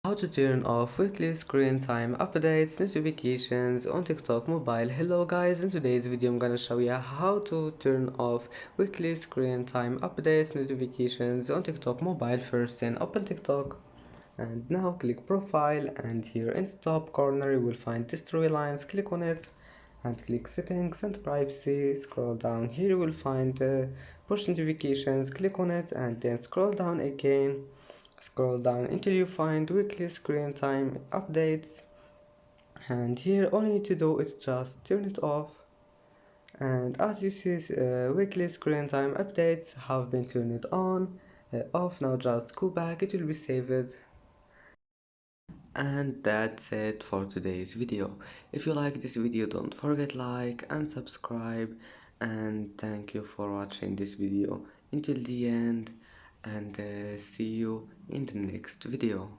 How to turn off weekly screen time updates notifications on TikTok mobile. Hello guys, in today's video I'm gonna show you how to turn off weekly screen time updates notifications on TikTok mobile. First, then open TikTok and now click profile, and here in the top corner you will find these three lines. Click on it and click settings and privacy. Scroll down, here you will find push notifications. Click on it and then scroll down again. Scroll down until you find weekly screen time updates, and here all you need to do is just turn it off. And as you see, weekly screen time updates have been turned on. Off. Now just go back, it will be saved. And that's it for today's video. If you like this video, don't forget like and subscribe, and thank you for watching this video until the end, and see you in the next video.